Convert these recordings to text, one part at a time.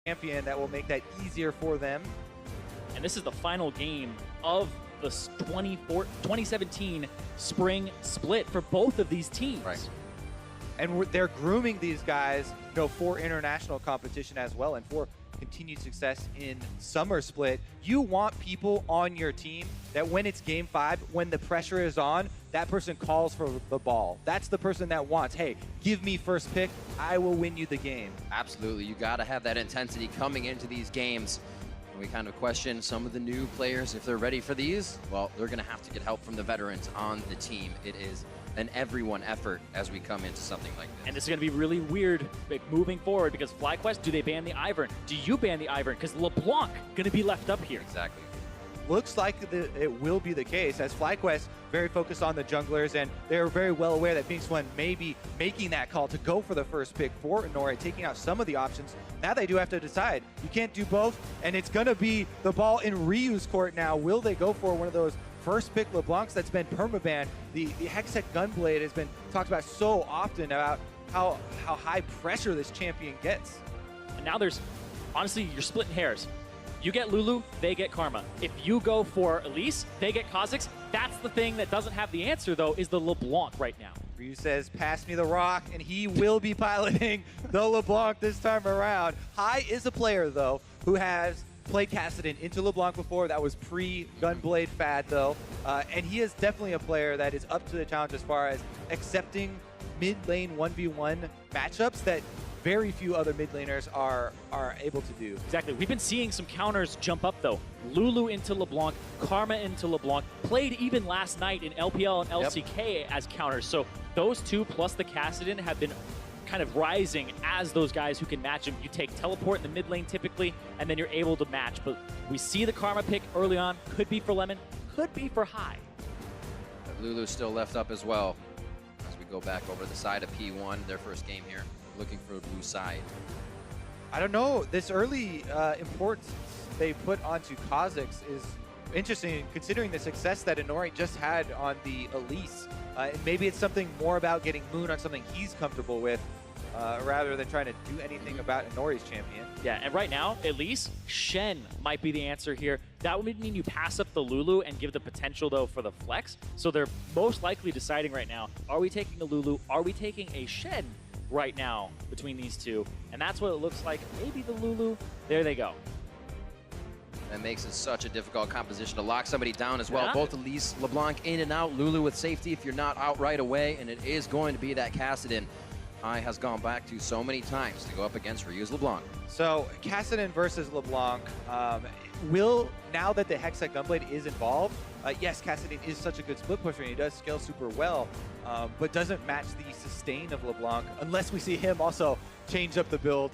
champion that will make that easier for them. And this is the final game of the 2017 spring split for both of these teams. Right. And they're grooming these guys, for international competition as well and for continued success in summer split. You want people on your team that when it's game 5, when the pressure is on, that person calls for the ball. That's the person that wants, hey, give me first pick, I will win you the game. Absolutely, you gotta have that intensity coming into these games. And we kind of question some of the new players if they're ready for these. Well, they're gonna have to get help from the veterans on the team. It is an everyone effort as we come into something like this. And this is going to be really weird moving forward because FlyQuest, do they ban the Ivern? Do you ban the Ivern? Because LeBlanc going to be left up here. Exactly. Looks like it will be the case as FlyQuest very focused on the junglers, and they're very well aware that Phoenix1 may be making that call to go for the first pick for Inori, taking out some of the options. Now they do have to decide. You can't do both, and it's going to be the ball in Ryu's court now. Will they go for one of those first pick LeBlancs that's been permabanned? The Hextech Gunblade has been talked about so often about how high pressure this champion gets. And now there's, honestly, you're splitting hairs. You get Lulu, they get Karma. If you go for Elise, they get Kha'Zix. That's the thing that doesn't have the answer, though, is the LeBlanc right now. Ryu says, pass me the rock, and he will be piloting the LeBlanc this time around. Hai is a player, though, who has played Kassadin into LeBlanc before. That was pre-Gunblade fad, though. And he is definitely a player that is up to the challenge as far as accepting mid-lane 1v1 matchups that very few other mid laners are able to do. Exactly. We've been seeing some counters jump up, though. Lulu into LeBlanc, Karma into LeBlanc, played even last night in LPL and LCK as counters. So those two plus the Kassadin have been kind of rising as those guys who can match him. You take teleport in the mid lane typically, and then you're able to match. But we see the Karma pick early on. Could be for Lemon, could be for Hai. Lulu's still left up as well. As we go back over the side of P1, their first game here, looking for a blue side. I don't know. This early importance they put onto Kha'Zix is interesting, considering the success that Inori just had on the Elise. And maybe it's something more about getting Moon on something he's comfortable with, rather than trying to do anything about Inori's champion. Yeah, and right now, at least, Shen might be the answer here. That would mean you pass up the Lulu and give the potential, though, for the flex. So they're most likely deciding right now, are we taking the Lulu? Are we taking a Shen right now between these two? And that's what it looks like. Maybe the Lulu. There they go. That makes it such a difficult composition to lock somebody down as well. Yeah. Both Elise, LeBlanc in and out, Lulu with safety if you're not out right away, and it is going to be that Kassadin Hai has gone back to so many times to go up against Ryu's LeBlanc. So Kassadin versus LeBlanc, now that the Hextech Gunblade is involved, yes, Kassadin is such a good split pusher and he does scale super well, but doesn't match the sustain of LeBlanc unless we see him also change up the build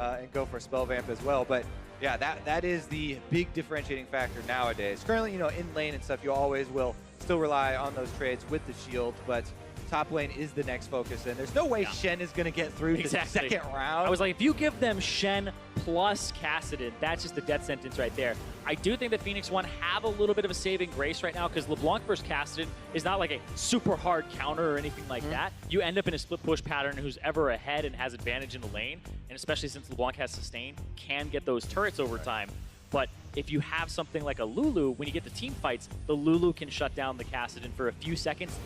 and go for Spell Vamp as well. But yeah, that is the big differentiating factor nowadays. Currently, in lane and stuff, you always will still rely on those trades with the shield, but top lane is the next focus, and there's no way Shen is going to get through the second round. I was like, if you give them Shen plus Kassadin, that's just the death sentence right there. I do think that Phoenix1 have a little bit of a saving grace right now because LeBlanc versus Kassadin is not like a super hard counter or anything like that. You end up in a split push pattern. Who's ever ahead and has advantage in the lane, and especially since LeBlanc has sustain, can get those turrets over time. But if you have something like a Lulu, when you get the team fights, the Lulu can shut down the Kassadin for a few seconds,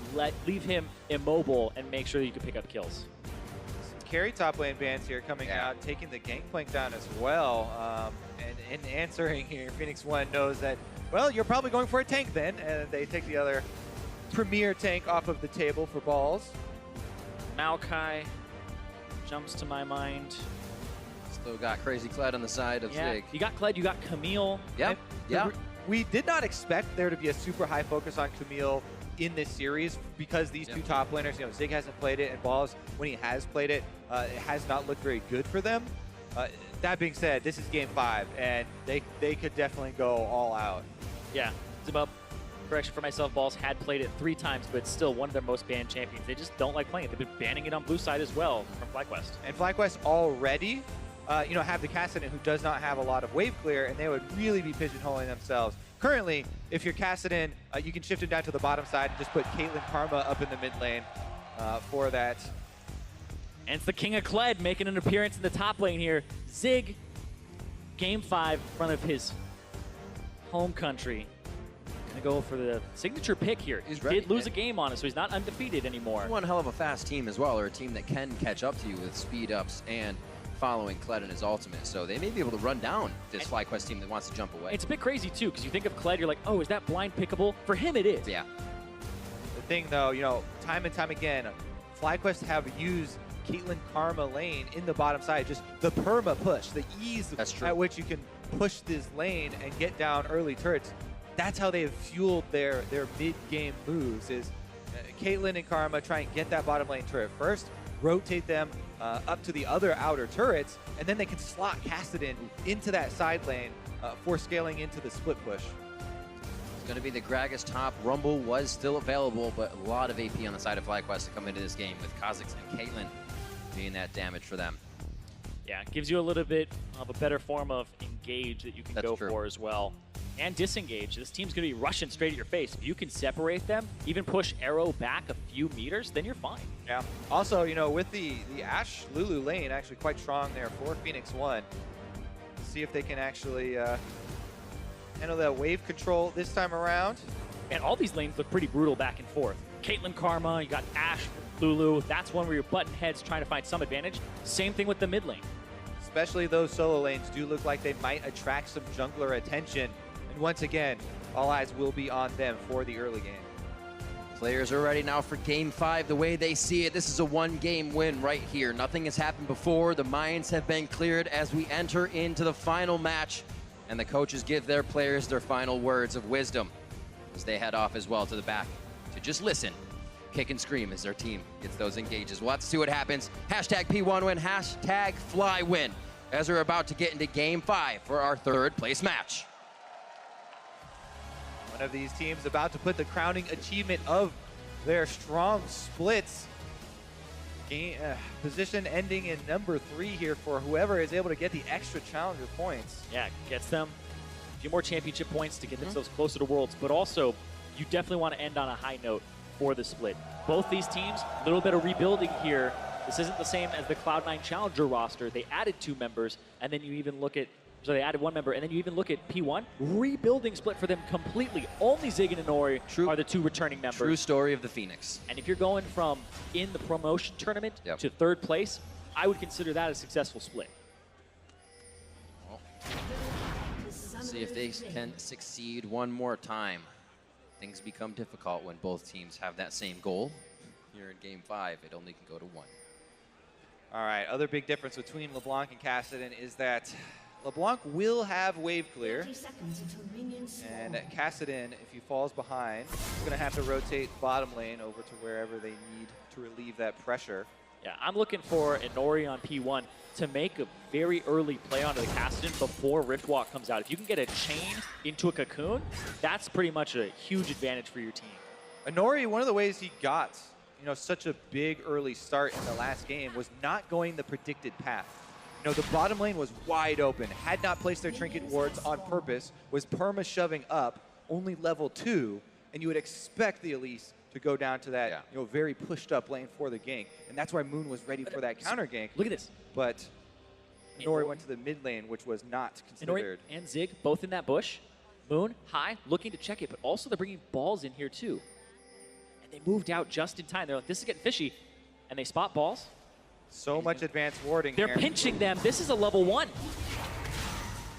leave him immobile, and make sure that you can pick up kills. Some carry top lane bans here coming out, taking the Gangplank down as well. And in answering here, Phoenix1 knows that, well, you're probably going for a tank then, and they take the other premier tank off of the table for balls. Maokai jumps to my mind. Still got Crazy Kled on the side of Zig. You got Kled, you got Camille. Yep. Yeah. We did not expect there to be a super high focus on Camille in this series because these two top laners, Zig hasn't played it, and Balls, when he has played it, it has not looked very good for them. That being said, this is game 5, and they could definitely go all out. Yeah, it's about correction for myself. Balls had played it 3 times, but it's still one of their most banned champions. They just don't like playing it. They've been banning it on blue side as well from FlyQuest. And FlyQuest already, have the Kassadin who does not have a lot of wave clear, and they would really be pigeonholing themselves. Currently, if you're Kassadin, you can shift it down to the bottom side and just put Caitlyn Karma up in the mid lane for that. And it's the King of Kled making an appearance in the top lane here. Zig Game 5 in front of his home country. Gonna go for the signature pick here. He's He ready. did lose a game on it, so he's not undefeated anymore. One hell of a fast team as well, or a team that can catch up to you with speed ups and following Kled in his ultimate. So they may be able to run down this FlyQuest team that wants to jump away. It's a bit crazy too, because you think of Kled, you're like, oh, is that blind pickable? For him, it is. Yeah. The thing though, you know, time and time again, FlyQuest have used Caitlyn Karma lane in the bottom side, just the perma push, the ease at which you can push this lane and get down early turrets. That's how they have fueled their mid-game moves, is Caitlyn and Karma try and get that bottom lane turret first, rotate them up to the other outer turrets, and then they can slot Kassadin into that side lane for scaling into the split push. It's going to be the Gragas top. Rumble was still available, but a lot of AP on the side of FlyQuest to come into this game with Kha'Zix and Caitlyn being that damage for them. Yeah, it gives you a little bit of a better form of engage that you can go for as well. And disengage. This team's going to be rushing straight at your face. If you can separate them, even push arrow back a few meters, then you're fine. Yeah. Also, you know, with the Ashe Lulu lane actually quite strong there for Phoenix1. See if they can actually handle that wave control this time around. And all these lanes look pretty brutal back and forth. Caitlyn Karma, you got Ashe, Lulu. That's one where you're button heads trying to find some advantage. Same thing with the mid lane. Especially those solo lanes do look like they might attract some jungler attention. And once again, all eyes will be on them for the early game. Players are ready now for Game 5 the way they see it. This is a one-game win right here. Nothing has happened before. The minds have been cleared as we enter into the final match. And the coaches give their players their final words of wisdom as they head off as well to the back to just listen, kick and scream as their team gets those engages. We'll have to see what happens. Hashtag P1 win, hashtag Fly win as we're about to get into Game 5 for our third place match. One of these teams about to put the crowning achievement of their strong splits. Position ending in number 3 here for whoever is able to get the extra challenger points. Yeah, gets them a few more championship points to get themselves closer to Worlds, but also you definitely want to end on a high note for the split. Both these teams, a little bit of rebuilding here. This isn't the same as the Cloud9 Challenger roster. They added 2 members, and then you even look at, so they added 1 member, and then you even look at P1, rebuilding split for them completely. Only Zig and Inori are the 2 returning members. True story of the Phoenix. And if you're going from in the promotion tournament to 3rd place, I would consider that a successful split. Well, see if they can succeed one more time. Things become difficult when both teams have that same goal. Here in Game 5, it only can go to 1. All right, other big difference between LeBlanc and Kassadin is that LeBlanc will have wave clear, and Kassadin, if he falls behind, is going to have to rotate bottom lane over to wherever they need to relieve that pressure. Yeah, I'm looking for Inori on P1 to make a very early play onto the Kassadin before Riftwalk comes out. If you can get a chain into a cocoon, that's pretty much a huge advantage for your team. Inori, one of the ways he got, you know, such a big early start in the last game was not going the predicted path. You know, the bottom lane was wide open, had not placed their trinket wards on purpose, was perma shoving up, only level 2, and you would expect the Elise to go down to that, you know, very pushed up lane for the gank. And that's why Moon was ready for that counter gank. Look at this. But Inori went to the mid lane, which was not considered. Inori and Zig both in that bush. Moon, high, looking to check it, but also they're bringing balls in here too. And they moved out just in time. They're like, this is getting fishy. And they spot balls. So much advanced warding They're here. pinching them. This is a level 1.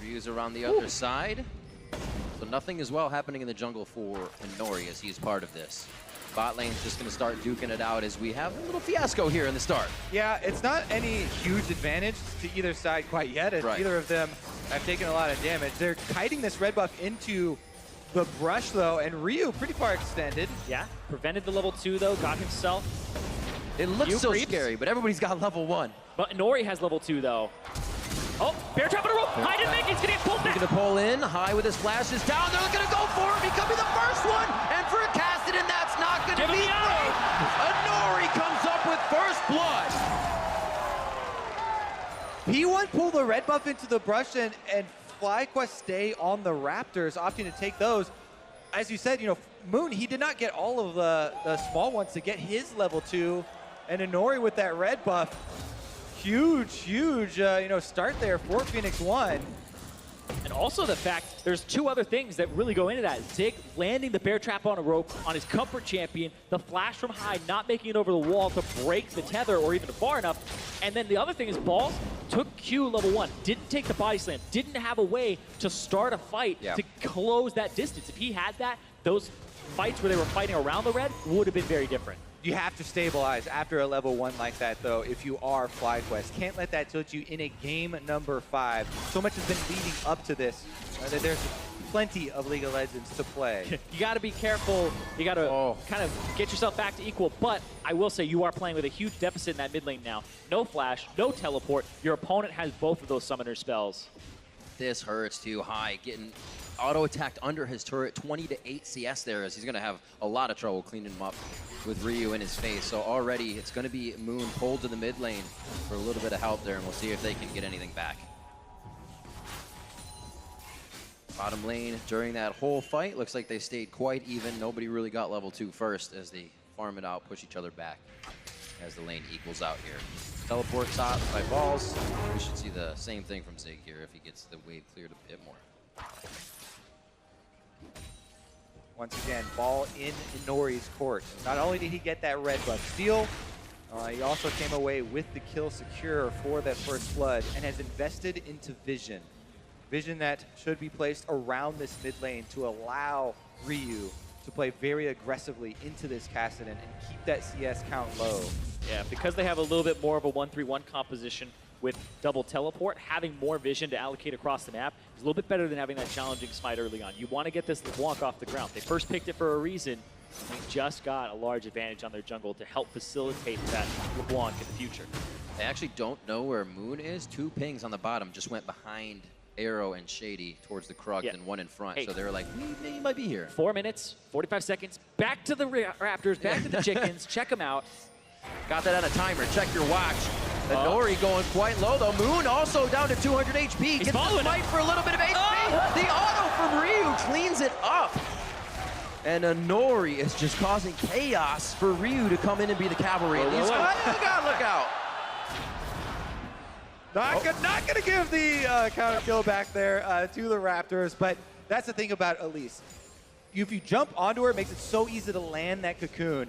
Ryu's around the other side. So nothing as well happening in the jungle for Inori as he's part of this. Bot lane's just going to start duking it out as we have a little fiasco here in the start. Yeah, it's not any huge advantage to either side quite yet, as either of them have taken a lot of damage. They're kiting this red buff into the brush, though, and Ryu pretty far extended. Yeah, prevented the level 2, though, got himself. It looks so scary, but everybody's got level 1. But Inori has level 2, though. Oh, bear trap in a row. High didn't make it. He's going to get pulled back. He's going to pull in. High with his flashes down. They're going to go for him. He could be the first one. And for a Kassadin, that's not going to be enough. Inori comes up with first blood. P1 pull the red buff into the brush, and FlyQuest stay on the Raptors, opting to take those. As you said, you know, Moon, he did not get all of the small ones to get his level 2. And Inori with that red buff. Huge, you know, start there for Phoenix1. And also the fact, there's two other things that really go into that. Zig landing the bear trap on a rope on his comfort champion, the flash from high, not making it over the wall to break the tether or even far enough. And then the other thing is Balls took Q level 1, didn't take the body slam, didn't have a way to start a fight to close that distance. If he had that, those fights where they were fighting around the red would have been very different. You have to stabilize after a level 1 like that, though, if you are FlyQuest. Can't let that tilt you in a game number 5. So much has been leading up to this that there's plenty of League of Legends to play. You got to be careful. You got to kind of get yourself back to equal. But I will say you are playing with a huge deficit in that mid lane now. No flash, no teleport. Your opponent has both of those summoner spells. This hurts too. High getting auto-attacked under his turret. 20 to 8 CS there, as he's going to have a lot of trouble cleaning him up with Ryu in his face. So already it's going to be Moon pulled to the mid lane for a little bit of help there, and we'll see if they can get anything back. Bottom lane during that whole fight, looks like they stayed quite even. Nobody really got level 2 first as they farm it out, push each other back as the lane equals out here. Teleport shot by Balls. We should see the same thing from Zig here if he gets the wave cleared a bit more. Once again, ball in Inori's court. Not only did he get that red buff steal, he also came away with the kill secure for that first blood and has invested into Vision. Vision that should be placed around this mid lane to allow Ryu to play very aggressively into this Kassadin and keep that CS count low. Yeah, because they have a little bit more of a 1-3-1 composition with double teleport, having more vision to allocate across the map is a little bit better than having that challenging smite early on. You want to get this LeBlanc off the ground. They first picked it for a reason. They just got a large advantage on their jungle to help facilitate that LeBlanc in the future. They actually don't know where Moon is. 2 pings on the bottom just went behind Arrow and Shady towards the Krug and 1 in front. Hey. So they were like, he might be here. 4 minutes, 45 seconds, back to the Raptors, back to the chickens, check them out. Got that on a timer. Check your watch. Nori going quite low, though. Moon also down to 200 HP. Gets the fight for a little bit of HP. The auto from Ryu cleans it up. And Nori is just causing chaos for Ryu to come in and be the cavalry. Look out. Not gonna give the counter kill back there to the Raptors, but that's the thing about Elise. If you jump onto her, it makes it so easy to land that cocoon.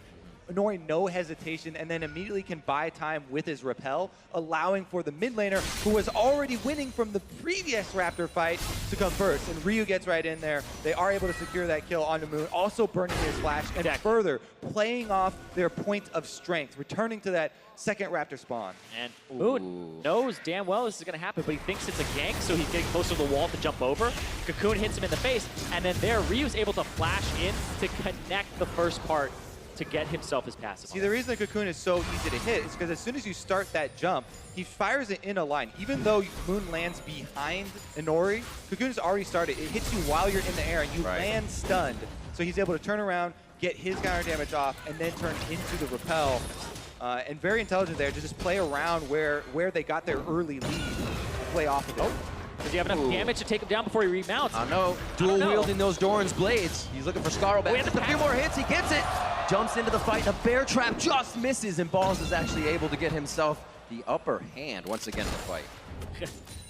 Nori no hesitation, and then immediately can buy time with his repel, allowing for the mid laner, who was already winning from the previous Raptor fight, to come first. And Ryu gets right in there. They are able to secure that kill onto Moon, also burning his flash, and further playing off their point of strength, returning to that second Raptor spawn. And Moon knows damn well this is going to happen, but he thinks it's a gank, so he's getting closer to the wall to jump over. Cocoon hits him in the face, and then there, Ryu's able to flash in to connect the first part to get himself his passive. See, the reason the Cocoon is so easy to hit is because as soon as you start that jump, he fires it in a line. Even though Moon lands behind Inori, Cocoon has already started. It hits you while you're in the air, and you land stunned. So he's able to turn around, get his counter damage off, and then turn into the repel. And very intelligent there to just play around where they got their early lead, play off of it. Does he have enough damage to take him down before he remounts? I know. Dual wielding those Doran's blades. He's looking for Scarl back. Just a few more hits. He gets it. Jumps into the fight. A bear trap just misses, and Balls is actually able to get himself the upper hand once again in the fight.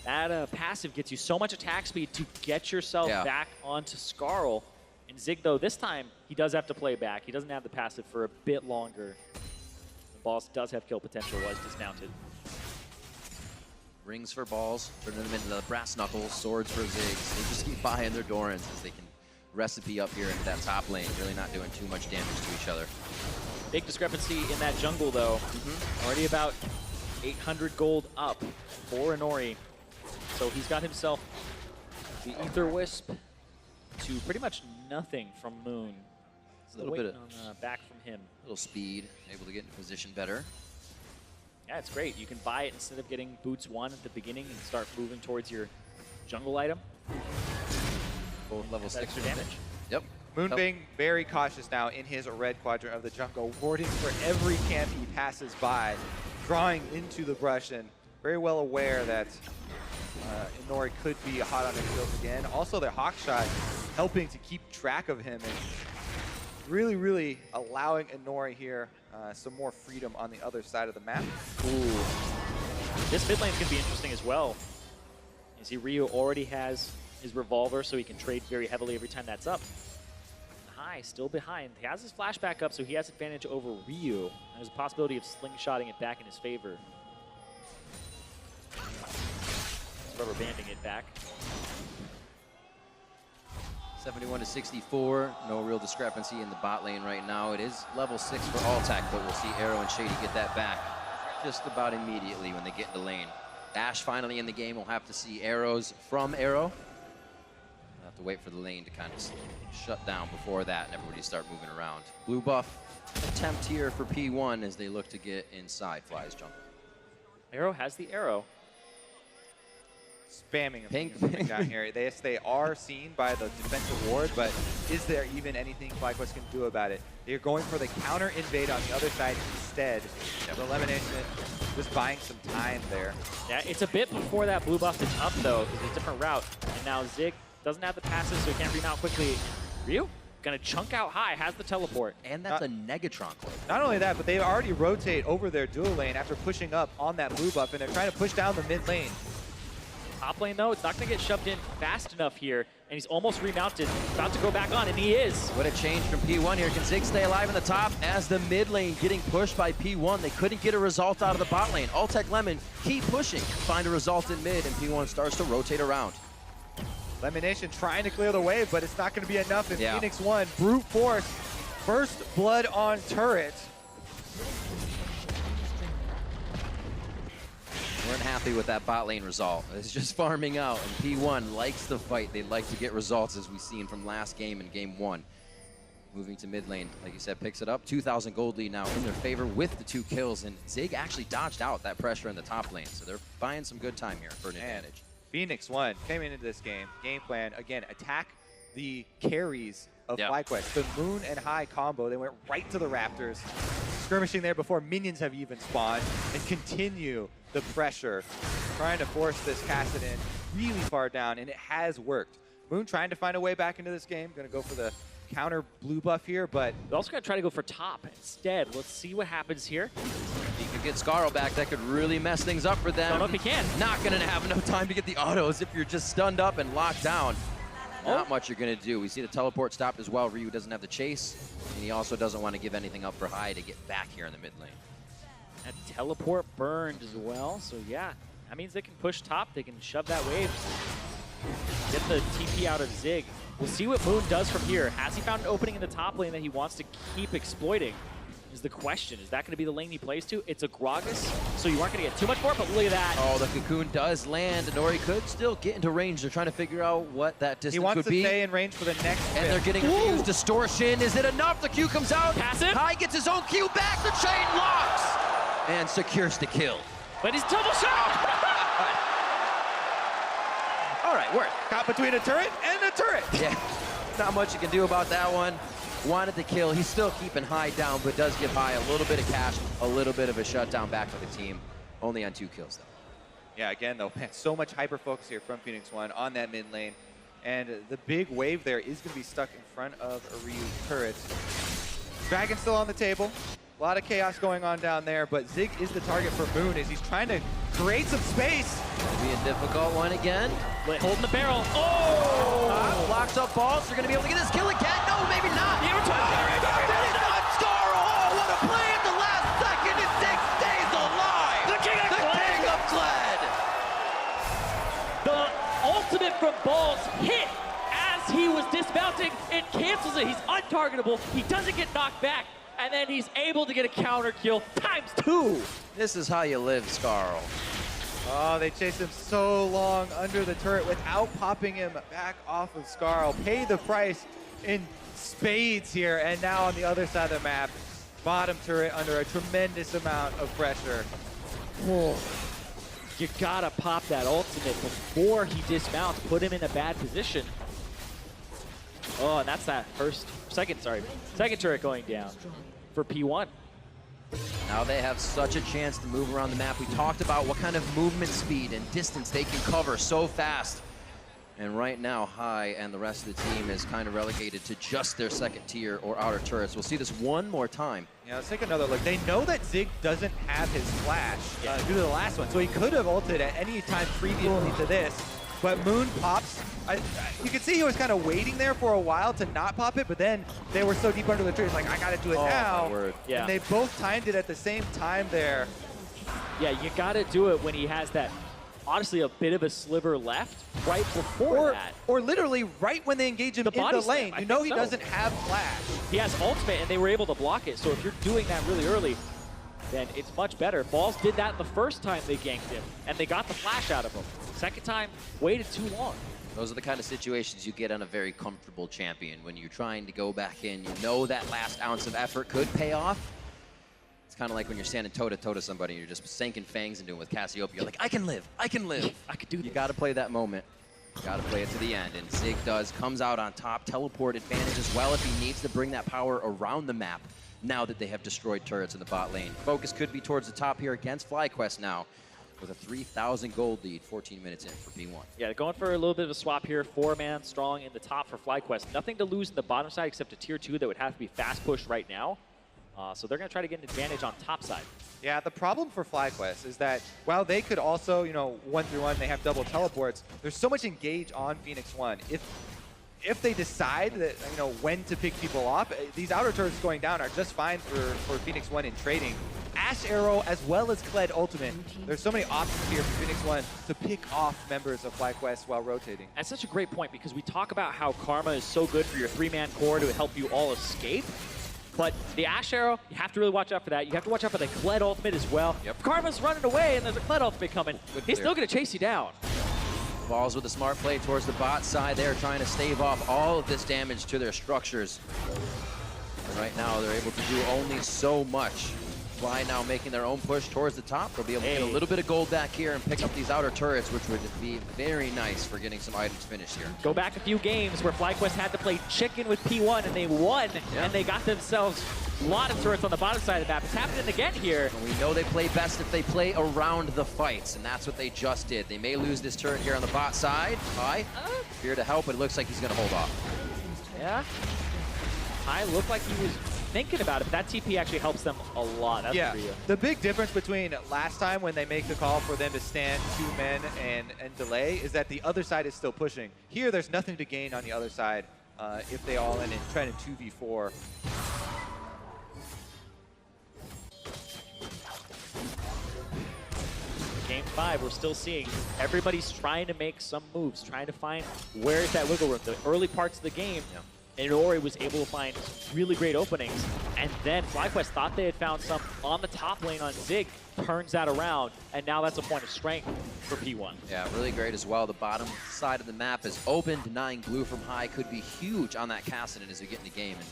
That passive gets you so much attack speed to get yourself back onto Scarl. And Zig, though, this time he does have to play back. He doesn't have the passive for a bit longer. Balls does have kill potential while he's dismounted. Rings for Balls, turning them into the brass knuckles, swords for Zigs. They just keep buying their Dorans as they can recipe up here into that top lane, really not doing too much damage to each other. Big discrepancy in that jungle, though. Already about 800 gold up for Inori. So he's got himself the Ether Wisp to pretty much nothing from Moon. A little bit on back from him. A little speed, able to get into position better. Yeah, it's great. You can buy it instead of getting boots 1 at the beginning and start moving towards your jungle item. Both level 6 extra damage. Yep. Moon being very cautious now in his red quadrant of the jungle, warding for every camp he passes by, drawing into the brush, and very well aware that Inori could be hot on his heels again. Also, the hawk shot helping to keep track of him and really, really allowing Inori here some more freedom on the other side of the map. Ooh. This mid lane is going to be interesting as well. You see Ryu already has his revolver, so he can trade very heavily every time that's up. High still behind. He has his flashback up, so he has advantage over Ryu. There's a possibility of slingshotting it back in his favor. Rubber banding it back. 71 to 64. No real discrepancy in the bot lane right now. It is level 6 for Altec, but we'll see Arrow and Shady get that back just about immediately when they get in the lane. Ash finally in the game. We'll have to see arrows from Arrow. We'll have to wait for the lane to kind of shut down before that and everybody start moving around. Blue buff attempt here for P1 as they look to get inside Fly's jungle. Arrow has the arrow. Spamming Pink. them down here. They are seen by the defensive ward, but is there even anything FlyQuest can do about it? They're going for the counter invade on the other side instead. The Elimination just buying some time there. Yeah, it's a bit before that blue buff is up though, because it's a different route. And now Zig doesn't have the passes, so he can't remount quickly. Ryu gonna chunk out high, has the teleport. And that's a Negatron clip. Not only that, but they already rotate over their dual lane after pushing up on that blue buff, and they're trying to push down the mid lane. Top lane though, it's not gonna get shoved in fast enough here, and he's almost remounted, about to go back on, and he is. What a change from P1 here. Can Zig stay alive in the top as the mid lane getting pushed by P1? They couldn't get a result out of the bot lane. Altec Lemon keep pushing, find a result in mid, and P1 starts to rotate around. Elimination trying to clear the wave, but it's not going to be enough. And Yeah. Phoenix1, brute force, first blood on turret. Weren't happy with that bot lane result. It's just farming out, and P1 likes the fight. They like to get results, as we've seen from last game in game 1. Moving to mid lane, like you said, picks it up. 2,000 gold lead now in their favor with the 2 kills, and Zig actually dodged out that pressure in the top lane, so they're buying some good time here for an advantage. Phoenix1 came into this game plan, again, attack the carries of FlyQuest. The Moon and High combo, they went right to the Raptors, skirmishing there before minions have even spawned, and continue the pressure, trying to force this Kassadin really far down, and it has worked. Moon trying to find a way back into this game, gonna go for the counter blue buff here, but They're also gonna try to go for top instead. Let's see what happens here. He could get Scarl back. That could really mess things up for them. Don't know if he can. Not gonna have enough time to get the autos if you're just stunned up and locked down. Not much you're gonna do. We see the teleport stopped as well. Ryu doesn't have the chase, and he also doesn't want to give anything up for High to get back here in the mid lane. That teleport burned as well, so yeah. That means they can push top, they can shove that wave. Get the TP out of Zig. We'll see what Moon does from here. Has he found an opening in the top lane that he wants to keep exploiting? Is the question. Is that going to be the lane he plays to? It's a Gragas, so you aren't going to get too much more, but look at that. Oh, the cocoon does land. Nori could still get into range. They're trying to figure out what that distance would be. He wants to stay in range for the next And they're getting a fuse distortion. Is it enough? The Q comes out. Passive. High gets his own Q back. The chain locks and secures the kill. But he's double shot! All right, work. Caught between a turret and a turret. Yeah, not much you can do about that one. Wanted the kill. He's still keeping High down, but does give High a little bit of cash, a little bit of a shutdown back for the team. Only on 2 kills, though. Yeah, again, though, man, so much hyper focus here from Phoenix1 on that mid lane. And the big wave there is going to be stuck in front of a Ryu turret. Dragon still on the table. A lot of chaos going on down there, but Zig is the target for Moon as he's trying to create some space. Be a difficult one again. Holding the barrel. Blocks up balls. They're going to be able to get this kill again. No, maybe not. Scarl! Oh, what a play at the last second, and Zig stays alive. The King of Kled. King of Kled. The ultimate from Balls hit as he was dismounting. It cancels it. He's untargetable. He doesn't get knocked back. And then he's able to get a counter kill ×2. This is how you live, Scarl. Oh, they chased him so long under the turret without popping him back off of Scarl. Pay the price in spades here, and now on the other side of the map, bottom turret under a tremendous amount of pressure. Oh, you gotta pop that ultimate before he dismounts, put him in a bad position. Oh, and that's that second turret going down for P1. Now they have such a chance to move around the map. We talked about what kind of movement speed and distance they can cover so fast. And right now, High and the rest of the team is kind of relegated to just their second tier or outer turrets. We'll see this one more time. Yeah, let's take another look. They know that Zig doesn't have his flash due to the last one, so he could have ulted at any time previously to this. But Moon pops. You can see he was kind of waiting there for a while to not pop it, but then they were so deep under the tree, it's like, I got to do it now. My word. Yeah. And they both timed it at the same time there. Yeah, you got to do it when he has that, honestly, a bit of a sliver left right before that. Or literally right when they engage him in body the lane. slam, You know he so. doesn't have flash. He has ultimate, and they were able to block it. So if you're doing that really early, then it's much better. Balls did that the first time they ganked him, and they got the flash out of him. Second time, waited too long. Those are the kind of situations you get on a very comfortable champion. When you're trying to go back in, you know that last ounce of effort could pay off. It's kind of like when you're standing toe-to-toe to somebody, and you're just sinking fangs into it with Cassiopeia. You're like, I can live, I can live. I could do this. You got to play that moment. You got to play it to the end. And Zig comes out on top, teleport advantage as well if he needs to bring that power around the map now that they have destroyed turrets in the bot lane. Focus could be towards the top here against FlyQuest now with a 3,000 gold lead, 14 minutes in for P1. Yeah, going for a little bit of a swap here. 4-man strong in the top for FlyQuest. Nothing to lose in the bottom side except a tier 2 that would have to be fast pushed right now. So they're going to try to get an advantage on top side. Yeah, the problem for FlyQuest is that while they could also, 1-3-1, they have double teleports, there's so much engage on Phoenix1. If they decide that, when to pick people off, these outer turrets going down are just fine for Phoenix1 in trading. Ash Arrow as well as Kled Ultimate. There's so many options here for Phoenix1 to pick off members of FlyQuest while rotating. That's such a great point because we talk about how Karma is so good for your 3-man core to help you all escape. But the Ash Arrow, you have to really watch out for that. You have to watch out for the Kled Ultimate as well. Yep. Karma's running away and there's a Kled Ultimate coming. He's still going to chase you down. Balls with a smart play towards the bot side there, trying to stave off all of this damage to their structures. And right now, they're able to do only so much. Fly now making their own push towards the top. They'll be able to get a little bit of gold back here and pick up these outer turrets, which would be very nice for getting some items finished here. Go back a few games where FlyQuest had to play chicken with P1 and they won, and they got themselves a lot of turrets on the bottom side of the map. It's happening again here. And we know they play best if they play around the fights, and that's what they just did. They may lose this turret here on the bot side. High, here to help, but it looks like he's going to hold off. Yeah. High looked like he was thinking about it, but that TP actually helps them a lot. That's Yeah, for you. the big difference between last time when they make the call for them to stand 2 men and delay is that the other side is still pushing. Here, there's nothing to gain on the other side if they all in and try to 2v4. Game 5, we're still seeing everybody's trying to make some moves, trying to find where's that wiggle room. The early parts of the game, and Ori was able to find really great openings. And then FlyQuest thought they had found some on the top lane on Zig, turns that around, and now that's a point of strength for P1. Yeah, really great as well. The bottom side of the map is open. Denying blue from high could be huge on that Kassadin as we get in the game. And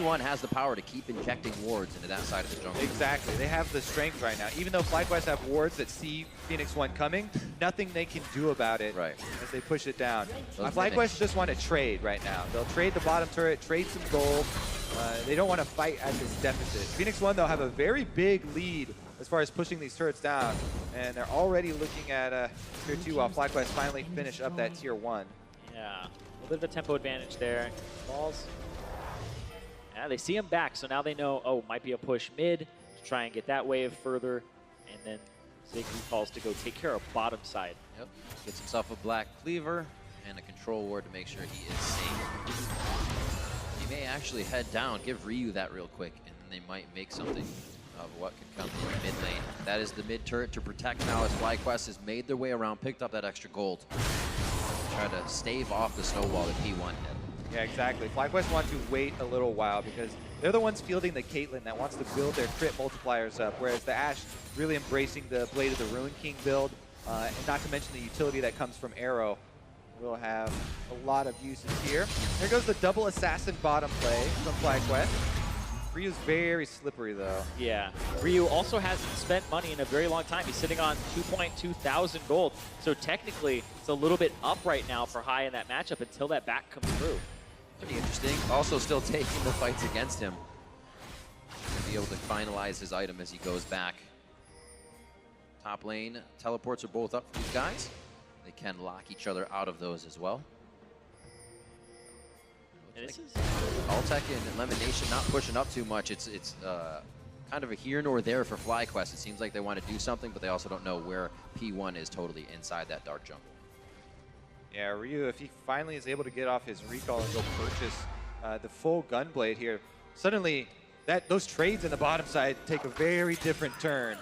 P1 has the power to keep injecting wards into that side of the jungle. Exactly. They have the strength right now. Even though FlyQuest have wards that see Phoenix1 coming, nothing they can do about it as they push it down. FlyQuest just want to trade right now. They'll trade the bottom turret, trade some gold. They don't want to fight at this deficit. Phoenix1, they'll have a very big lead as far as pushing these turrets down, and they're already looking at tier 2 while FlyQuest finally finish up that tier 1. Yeah, a little bit of a tempo advantage there. Balls. Yeah, they see him back, so now they know, oh, might be a push mid to try and get that wave further, and then Zig calls to go take care of bottom side. Yep, gets himself a black cleaver and a control ward to make sure he is safe. He may actually head down, give Ryu that real quick, and then they might make something of what could come in the mid lane. That is the mid turret to protect now as FlyQuest has made their way around, picked up that extra gold. Try to stave off the snowball that P1 did. Yeah, exactly. FlyQuest want to wait a little while because they're the ones fielding the Caitlyn that wants to build their crit multipliers up, whereas the Ashe really embracing the Blade of the Ruin King build, and not to mention the utility that comes from Arrow. We'll have a lot of uses here. There goes the double assassin bottom play from FlyQuest. Ryu's very slippery, though. Yeah. Ryu also hasn't spent money in a very long time. He's sitting on 2.2 thousand gold. So technically, it's a little bit up right now for High in that matchup until that back comes through. Pretty interesting. Also still taking the fights against him. To be able to finalize his item as he goes back. Top lane teleports are both up for these guys. They can lock each other out of those as well. Altec and Elimination not pushing up too much. It's kind of a here nor there for FlyQuest. It seems like they want to do something, but they also don't know where P1 is totally inside that dark jungle. Yeah, Ryu, if he finally is able to get off his recall and go purchase the full Gunblade here, suddenly those trades in the bottom side take a very different turn,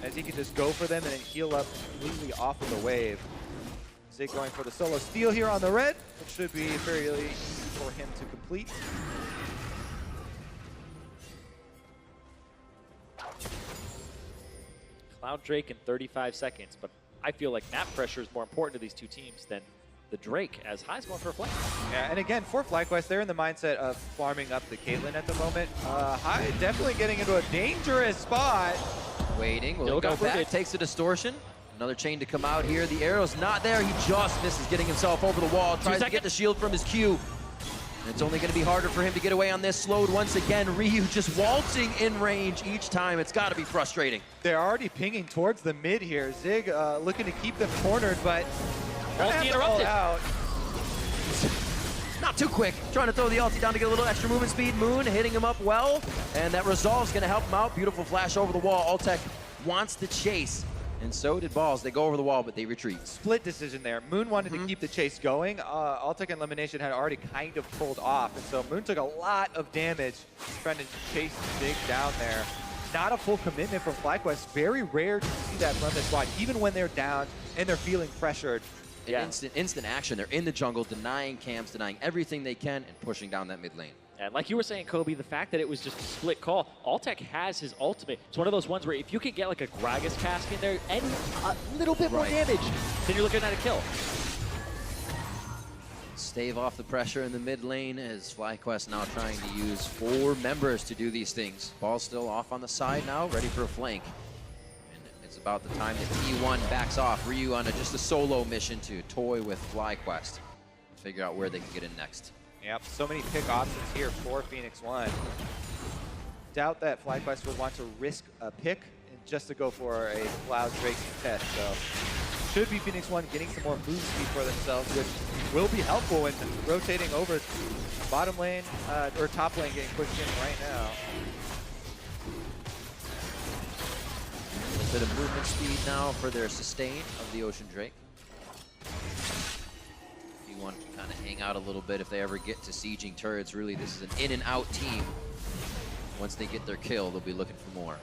as he can just go for them and then heal up completely off of the wave. Zig going for the solo steal here on the red, which should be fairly easy for him to complete. Cloud Drake in 35 seconds, but I feel like map pressure is more important to these two teams than the Drake, as High's going for a flank. Yeah, and again, for FlyQuest, they're in the mindset of farming up the Caitlyn at the moment. High definitely getting into a dangerous spot. Waiting, will go back, takes the distortion. Another chain to come out here. The arrow's not there. He just misses getting himself over the wall. Tries to get the shield from his Q. And it's only going to be harder for him to get away on this. Slowed once again. Ryu just waltzing in range each time. It's got to be frustrating. They're already pinging towards the mid here. Zig looking to keep them cornered, but ulti interrupted. Out. Not too quick. Trying to throw the ulti down to get a little extra movement speed. Moon hitting him up well. And that resolve's going to help him out. Beautiful flash over the wall. Altec wants to chase. And so did Balls. They go over the wall, but they retreat. Split decision there. Moon wanted to keep the chase going. Altec and Elimination had already kind of pulled off, and so Moon took a lot of damage trying to chase Zig down there. Not a full commitment from FlyQuest. Very rare to see that from this squad, even when they're down and they're feeling pressured. Yeah. Instant action. They're in the jungle, denying camps, denying everything they can, and pushing down that mid lane. And like you were saying, Kobe, the fact that it was just a split call, Altec has his ultimate. It's one of those ones where if you can get like a Gragas cask in there and a little bit more damage, then you're looking at a kill. Stave off the pressure in the mid lane as FlyQuest now trying to use 4 members to do these things. Ball still off on the side now, ready for a flank. And it's about the time that P1 backs off. Ryu on just a solo mission to toy with FlyQuest. Figure out where they can get in next. Yep, so many pick options here for Phoenix1. Doubt that FlyQuest would want to risk a pick just to go for a Cloud Drake test. So should be Phoenix1 getting some more move speed for themselves, which will be helpful when rotating over bottom lane or top lane getting pushed in right now. A little bit of movement speed now for their sustain of the Ocean Drake. P1 can kind of hang out a little bit if they ever get to sieging turrets. Really, this is an in and out team. Once they get their kill, they'll be looking for more.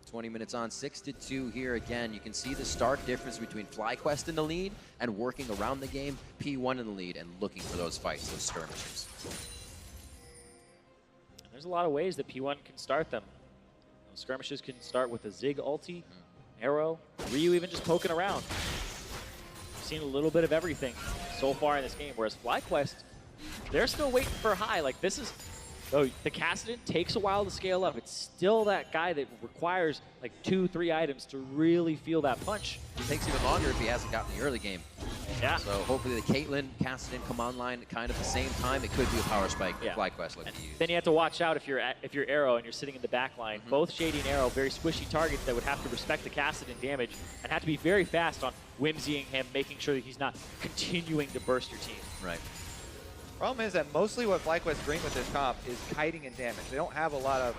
20 minutes on, 6-2 here again. You can see the stark difference between FlyQuest in the lead and working around the game, P1 in the lead and looking for those fights, those skirmishes. And there's a lot of ways that P1 can start them. Those skirmishes can start with a Zig ulti, arrow, Ryu even just poking around. We've seen a little bit of everything so far in this game, whereas FlyQuest, they're still waiting for high. Like this is, oh, the Kassadin takes a while to scale up. It's still that guy that requires like 2-3 items to really feel that punch. It takes even longer if he hasn't gotten the early game. Yeah. So hopefully the Caitlyn, Kassadin come online at kind of the same time. It could be a power spike FlyQuest looking to use. Then you have to watch out if you're Arrow and you're sitting in the back line. Both Shady and Arrow, very squishy targets that would have to respect the Kassadin damage and have to be very fast on whimsying him, making sure that he's not continuing to burst your team. Right. Problem is that mostly what FlyQuest bring with this comp is kiting and damage. They don't have a lot of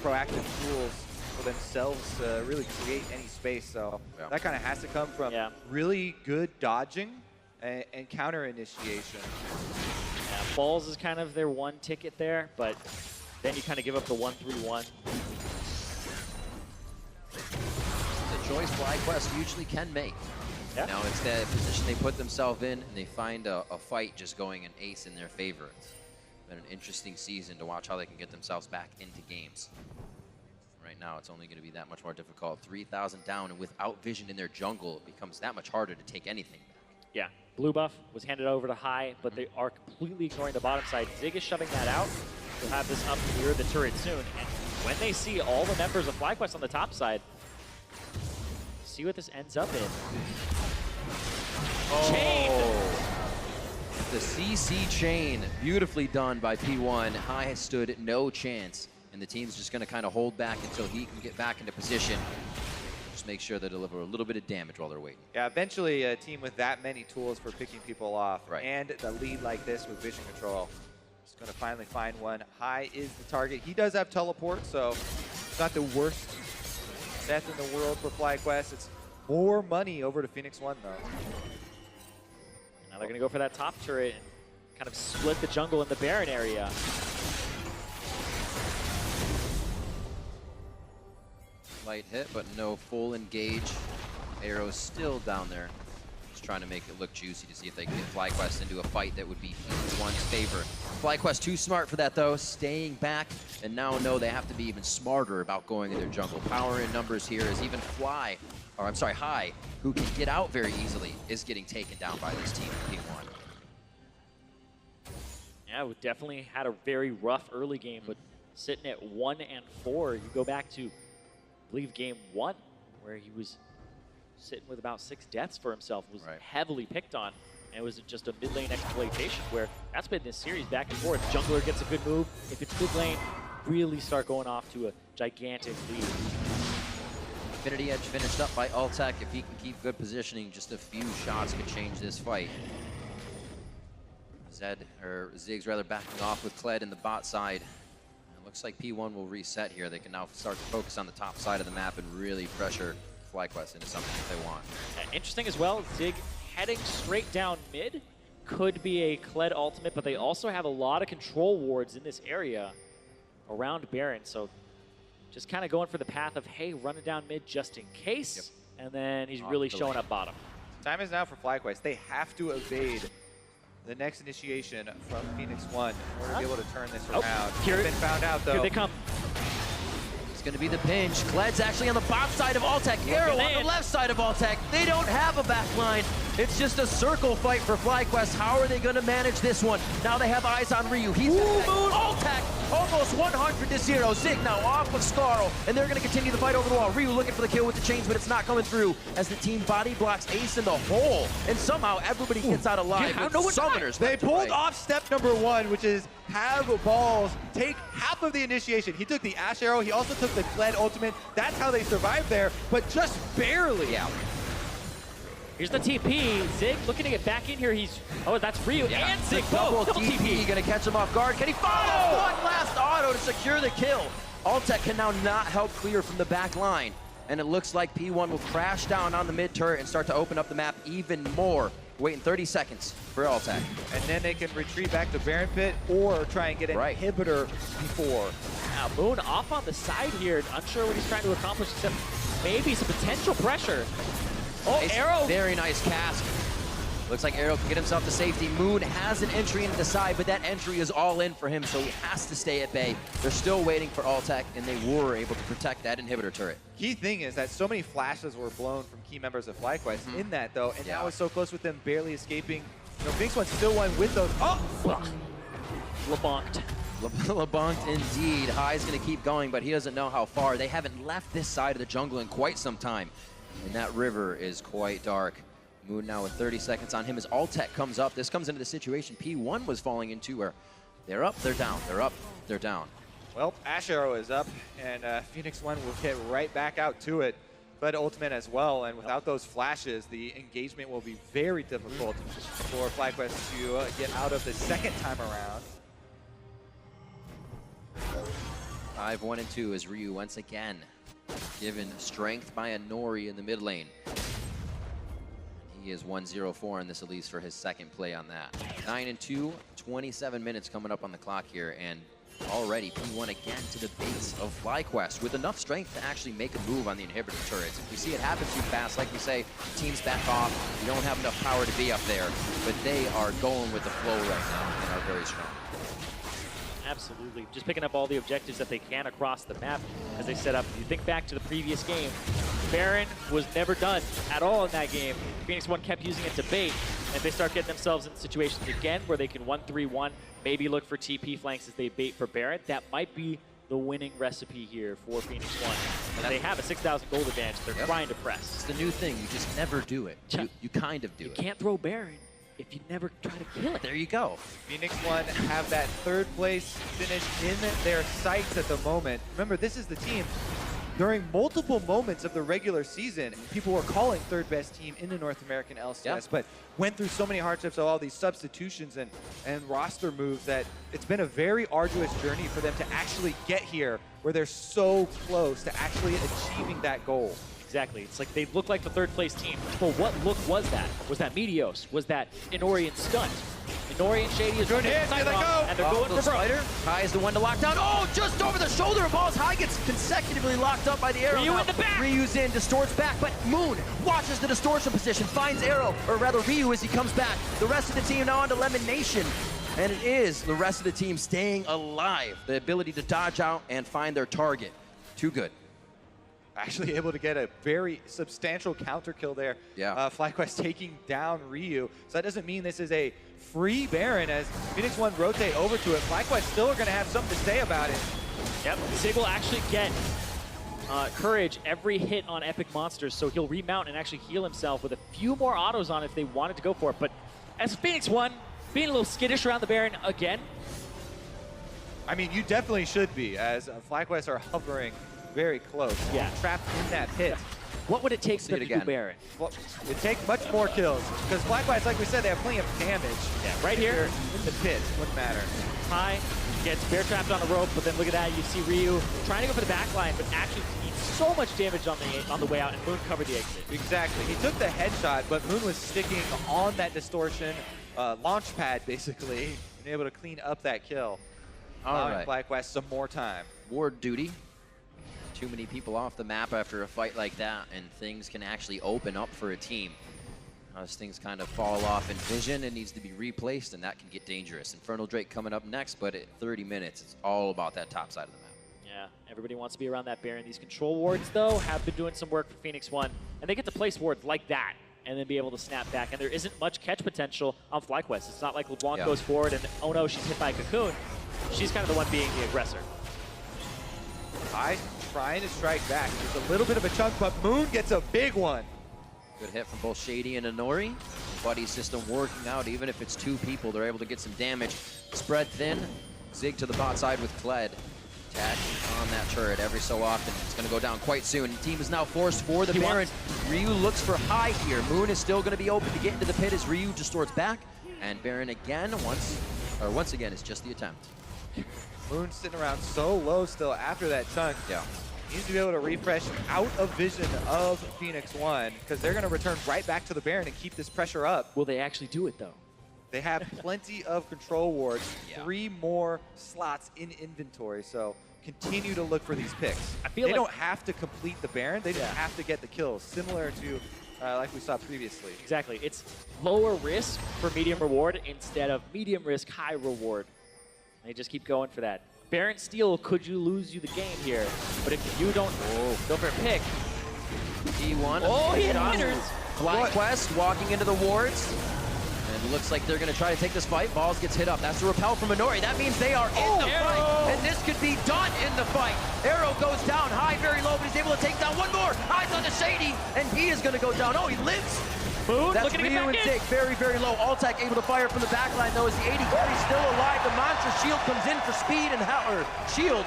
proactive tools for themselves to really create any space. So that kind of has to come from really good dodging and counter initiation. Yeah, Balls is kind of their one ticket there, but then you kind of give up the 1-3-1. The choice FlyQuest usually can make. Yeah. Now it's the position they put themselves in, and they find a fight just going an ace in their favor. It's been an interesting season to watch how they can get themselves back into games. Right now, it's only going to be that much more difficult. 3,000 down, and without vision in their jungle, it becomes that much harder to take anything back. Yeah, blue buff was handed over to High, but they are completely ignoring the bottom side. Zig is shoving that out. They'll have this up near the turret soon, and when they see all the members of FlyQuest on the top side, see what this ends up in. Chain! The CC chain, beautifully done by P1. High has stood no chance, and the team's just going to kind of hold back until he can get back into position. Just make sure they deliver a little bit of damage while they're waiting. Yeah, eventually a team with that many tools for picking people off and the lead like this with vision control is going to finally find one. High is the target. He does have teleport, so it's not the worst death in the world for FlyQuest. It's more money over to Phoenix1 though. Now they're going to go for that top turret and kind of split the jungle in the Baron area. Light hit, but no full engage. Arrow's still down there. Just trying to make it look juicy to see if they can get FlyQuest into a fight that would be Phoenix1's favor. FlyQuest too smart for that though, staying back, and now know they have to be even smarter about going in their jungle. Power in numbers here is even High, who can get out very easily, is getting taken down by this team in P1. Yeah, we definitely had a very rough early game, but sitting at 1-4, you go back to, I believe, game 1, where he was sitting with about 6 deaths for himself, was heavily picked on, and it was just a mid lane exploitation where that's been this series back and forth. Jungler gets a good move. If it's mid lane, really start going off to a gigantic lead. Infinity Edge finished up by Altec. If he can keep good positioning, just a few shots could change this fight. Ziggs rather backing off with Kled in the bot side. It looks like P1 will reset here. They can now start to focus on the top side of the map and really pressure FlyQuest into something that they want. Interesting as well, Zig heading straight down mid. Could be a Kled ultimate, but they also have a lot of control wards in this area around Baron. So just kind of going for the path of, hey, running down mid just in case. Yep. And then he's really showing up bottom. Time is now for FlyQuest. They have to evade the next initiation from Phoenix1 in order to be able to turn this around. They've been found out, though. Here they come. It's going to be the pinch. Kled's actually on the bot side of Altec. Arrow on the left side of Altec. They don't have a back line. It's just a circle fight for FlyQuest. How are they going to manage this one? Now they have eyes on Ryu. He's Altec almost 100-0. Zig now off of Scarl, and they're going to continue the fight over the wall. Ryu looking for the kill with the chains, but it's not coming through as the team body blocks Ace in the hole, and somehow everybody gets out alive. Summoners. They pulled off step number 1, which is have balls take half of the initiation. He took the Ash Arrow. He also took the Kled ultimate. That's how they survived there, but just barely. Yeah. Here's the TP. Zig looking to get back in here. That's Ryu and Zig both. Double TP. Gonna catch him off guard. Can he follow? One last auto to secure the kill. Altec can now not help clear from the back line. And it looks like P1 will crash down on the mid turret and start to open up the map even more. Waiting 30 seconds for Altec. And then they can retreat back to Baron Pit or try and get an inhibitor before. Now Moon off on the side here. Unsure what he's trying to accomplish, except maybe some potential pressure. Oh, Arrow! Very nice cast. Looks like Arrow can get himself to safety. Moon has an entry into the side, but that entry is all in for him, so he has to stay at bay. They're still waiting for Altec, and they were able to protect that inhibitor turret. Key thing is that so many flashes were blown from key members of FlyQuest in that, though, and now it's so close with them barely escaping. You know, Phoenix1 still won with those. Oh! LeBonked. LeBonked indeed. High's going to keep going, but he doesn't know how far. They haven't left this side of the jungle in quite some time. And that river is quite dark. Moon now with 30 seconds on him as Altec comes up. This comes into the situation P1 was falling into where they're up, they're down, they're up, they're down. Well, Ash Arrow is up, and Phoenix1 will get right back out to it. But ultimate as well, and without those flashes, the engagement will be very difficult for FlyQuest to get out of the second time around. 5, 1, and 2 as Ryu once again given strength by a Nori in the mid lane. He is 1-0-4 in this, at least for his second play on that. 9 and 2, 27 minutes coming up on the clock here, and already P1 again to the base of FlyQuest with enough strength to actually make a move on the inhibitor turrets. If we see it happen too fast, like we say, teams back off. You don't have enough power to be up there, but they are going with the flow right now and are very strong. Absolutely. Just picking up all the objectives that they can across the map as they set up. If you think back to the previous game, Baron was never done at all in that game. Phoenix1 kept using it to bait, and if they start getting themselves in situations again where they can 1-3-1, maybe look for TP flanks as they bait for Baron, that might be the winning recipe here for Phoenix1. And they have a 6,000 gold advantage. They're trying to press. It's the new thing. You just never do it. You kind of do it. You can't throw Baron if you never try to kill it. There you go. Phoenix1 have that third place finish in their sights at the moment. Remember, this is the team. During multiple moments of the regular season, people were calling third best team in the North American LCS, but went through so many hardships of all these substitutions and roster moves that it's been a very arduous journey for them to actually get here where they're so close to actually achieving that goal. Exactly. It's like they look like the third place team. Well, what look was that? Was that Meteos? Was that Inori and Stunt? Inori and Shady is good hit, here they go! And they're going for Spider. Kai is the one to lock down. Oh, just over the shoulder of Balls. High gets consecutively locked up by the arrow. Ryu in the back! Ryu's in, distorts back, but Moon watches the distortion position, finds Arrow, or rather Ryu as he comes back. The rest of the team now on to Lemon Nation. And it is the rest of the team staying alive. The ability to dodge out and find their target. Too good. Actually able to get a very substantial counter kill there. Yeah. FlyQuest taking down Ryu. So that doesn't mean this is a free Baron as Phoenix1 rotate over to it. FlyQuest still are going to have something to say about it. Yep, Zig will actually get Courage every hit on Epic Monsters, so he'll remount and actually heal himself with a few more autos on if they wanted to go for it. But as Phoenix1, being a little skittish around the Baron again. I mean, you definitely should be, as FlyQuest are hovering very close. Yeah. Trapped in that pit. What would it take to do Baron? Well, it'd take much more kills, because FlyQuest, like we said, they have plenty of damage. Yeah, right here. In the pit, wouldn't matter. High gets bear trapped on the rope, but then look at that, you see Ryu trying to go for the back line, but actually eats so much damage on the way out, and Moon covered the exit. Exactly. He took the headshot, but Moon was sticking on that distortion launch pad, basically, and able to clean up that kill. All right. FlyQuest some more time. Ward duty. Too many people off the map after a fight like that, and things can actually open up for a team. As things kind of fall off in vision, it needs to be replaced, and that can get dangerous. Infernal Drake coming up next, but at 30 minutes, it's all about that top side of the map. Yeah, everybody wants to be around that Baron. These control wards, though, have been doing some work for Phoenix1, and they get to place wards like that and then be able to snap back. And there isn't much catch potential on FlyQuest. It's not like LeBlanc goes forward and, oh no, she's hit by a Cocoon. She's kind of the one being the aggressor. High trying to strike back. There's a little bit of a chunk, but Moon gets a big one. Good hit from both Shady and Inori. Buddy system working out, even if it's two people, they're able to get some damage. Spread thin, Zig to the bot side with Kled. Tag on that turret every so often. It's going to go down quite soon. The team is now forced for the Baron. Ryu looks for High here. Moon is still going to be open to get into the pit as Ryu distorts back. And Baron again, once again, is just the attempt. Moon sitting around so low still after that chunk. Yeah. Needs to be able to refresh out of vision of Phoenix1, because they're going to return right back to the Baron and keep this pressure up. Will they actually do it, though? They have plenty of control wards, 3 more slots in inventory, so continue to look for these picks. I feel they like don't have to complete the Baron, they just have to get the kills, similar to like we saw previously. Exactly. It's lower risk for medium reward instead of medium risk, high reward. They just keep going for that. Baron steal could you lose you the game here, but if you don't go for a pick. D1. Oh, he enters. FlyQuest walking into the wards. And it looks like they're going to try to take this fight. Balls gets hit up. That's the repel from Inori. That means they are in the fight. And this could be done in the fight. Arrow goes down. High very low, but he's able to take down one more. Eyes on the Shady, and he is going to go down. Oh, he lives. Moon, that's Ryu and Zig, very, very low. Alltech able to fire from the back line, though, as the 80 carry's still alive. The monster shield comes in for speed and shield,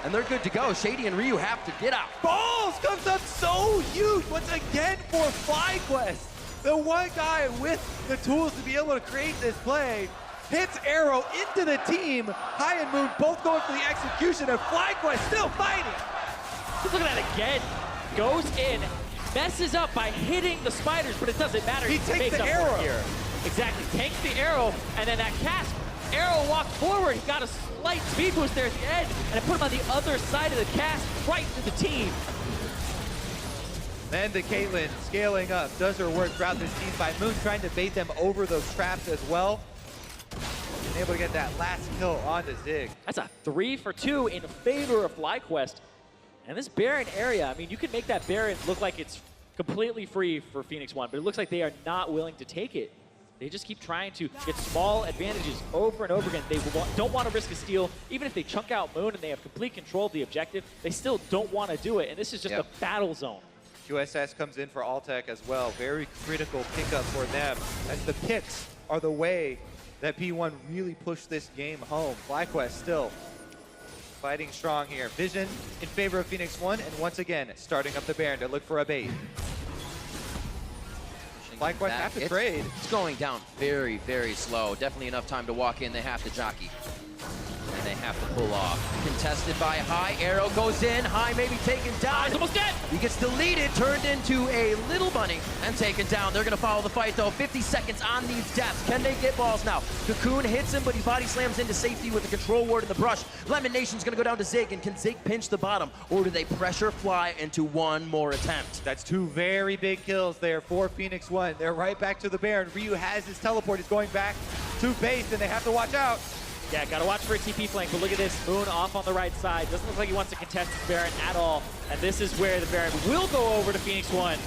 and they're good to go. Shady and Ryu have to get out. Balls comes up so huge once again for FlyQuest. The one guy with the tools to be able to create this play hits Arrow into the team. High and Moon both going for the execution, and FlyQuest still fighting. Just look at that again. Goes in. Messes up by hitting the spiders, but it doesn't matter. He takes the arrow here. Exactly, takes the arrow, and then that cast. Arrow walked forward. He got a slight speed boost there at the end, and it put him on the other side of the cast, right to the team. Then the Caitlyn scaling up, does her work throughout this team by Moon, trying to bait them over those traps as well. And able to get that last kill onto Zig. That's a 3 for 2 in favor of FlyQuest. And this Baron area, I mean, you can make that Baron look like it's completely free for Phoenix1, but it looks like they are not willing to take it. They just keep trying to get small advantages over and over again. They don't want to risk a steal. Even if they chunk out Moon and they have complete control of the objective, they still don't want to do it. And this is just a battle zone. QSS comes in for Alltech as well. Very critical pickup for them, as the picks are the way that P1 really pushed this game home. FlyQuest still fighting strong here. Vision in favor of Phoenix1, and once again, starting up the Baron to look for a bait. FlyQuest have to trade. It's going down very, very slow. Definitely enough time to walk in. They have to jockey. And they have to pull off. Contested by High, arrow goes in, High may be taken down. He's almost dead. He gets deleted, turned into a little bunny, and taken down. They're gonna follow the fight though. 50 seconds on these deaths. Can they get balls now? Cocoon hits him, but he body slams into safety with the control ward in the brush. Lemon Nation's gonna go down to Zig, and can Zig pinch the bottom, or do they pressure Fly into one more attempt? That's two very big kills there for Phoenix1. They're right back to the Baron. Ryu has his teleport. He's going back to base, and they have to watch out. Yeah, gotta watch for a TP flank, but look at this. Moon off on the right side. Doesn't look like he wants to contest his Baron at all. And this is where the Baron will go over to Phoenix1.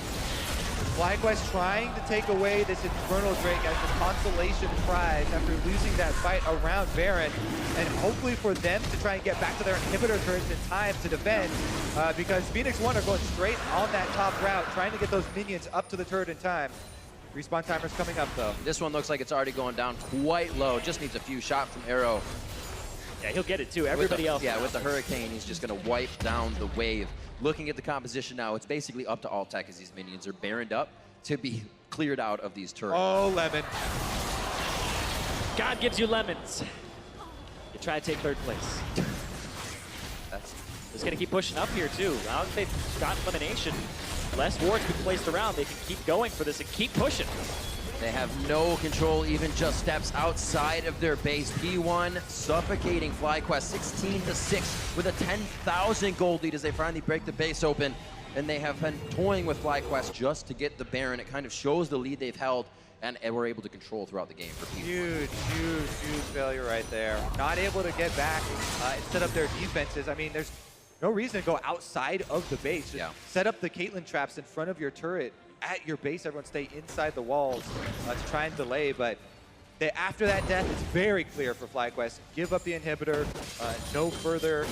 FlyQuest trying to take away this Infernal Drake as the consolation prize after losing that fight around Baron. And hopefully for them to try and get back to their inhibitor turrets in time to defend, because Phoenix1 are going straight on that top route, trying to get those minions up to the turret in time. Respawn timer's coming up though. This one looks like it's already going down quite low. Just needs a few shots from Arrow. Yeah, he'll get it too. Everybody else. Yeah, with the Hurricane, he's just going to wipe down the wave. Looking at the composition now, it's basically up to Altec as these minions are baroned up to be cleared out of these turrets. Oh, Lemon. God gives you lemons. You try to take third place. That's Just gonna keep pushing up here too. Now that they've gotten elimination, less wards being placed around, they can keep going for this and keep pushing. They have no control, even just steps outside of their base. P1 suffocating FlyQuest 16-6 with a 10,000 gold lead as they finally break the base open. And they have been toying with FlyQuest just to get the Baron. It kind of shows the lead they've held and were able to control throughout the game for P1. Huge failure right there. Not able to get back and set up their defenses. I mean, there's no reason to go outside of the base. Just set up the Caitlyn traps in front of your turret at your base. Everyone stay inside the walls to try and delay. But after that death, it's very clear for FlyQuest. Give up the inhibitor. No further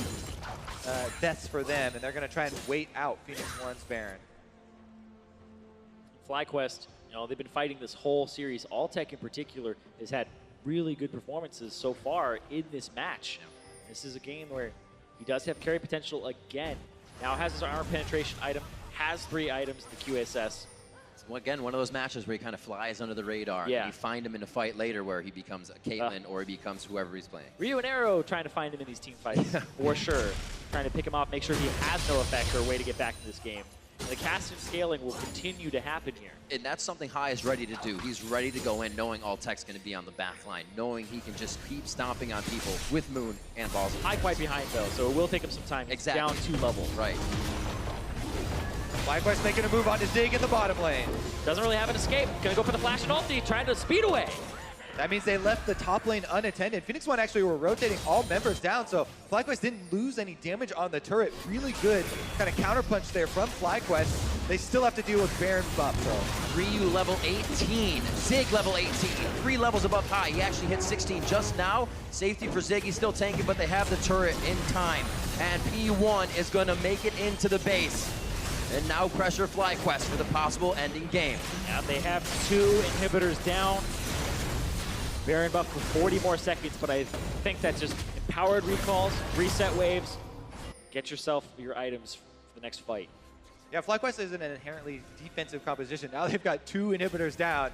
deaths for them, and they're going to try and wait out Phoenix1's Baron. FlyQuest, you know, they've been fighting this whole series. Altec in particular has had really good performances so far in this match. This is a game where he does have carry potential again. Now has his armor penetration item, has 3 items, the QSS. Well, again, one of those matches where he kind of flies under the radar. Yeah. And you find him in a fight later where he becomes a Caitlyn or he becomes whoever he's playing. Ryu and Arrow trying to find him in these team fights, for sure. Trying to pick him off, make sure he has no effect or a way to get back in this game. And the casting scaling will continue to happen here. And that's something High is ready to do. He's ready to go in knowing Altec's going to be on the back line, knowing he can just keep stomping on people with Moon and Balls. High quite behind though, so it will take him some time. He's down 2 levels. Right. FlyQuest making a move on to Zig in the bottom lane. Doesn't really have an escape. Gonna go for the flash and ulti, trying to speed away. That means they left the top lane unattended. Phoenix1 actually were rotating all members down, so FlyQuest didn't lose any damage on the turret. Really good kind of counterpunch there from FlyQuest. They still have to deal with Baron buff, though. Ryu level 18, Zig level 18, 3 levels above High. He actually hit 16 just now. Safety for Zig, he's still tanking, but they have the turret in time. And P1 is gonna make it into the base. And now pressure FlyQuest for the possible ending game. Yeah, they have 2 inhibitors down. Baron buff for 40 more seconds, but I think that's just empowered recalls, reset waves. Get yourself your items for the next fight. Yeah, FlyQuest is in an inherently defensive composition. Now they've got 2 inhibitors down.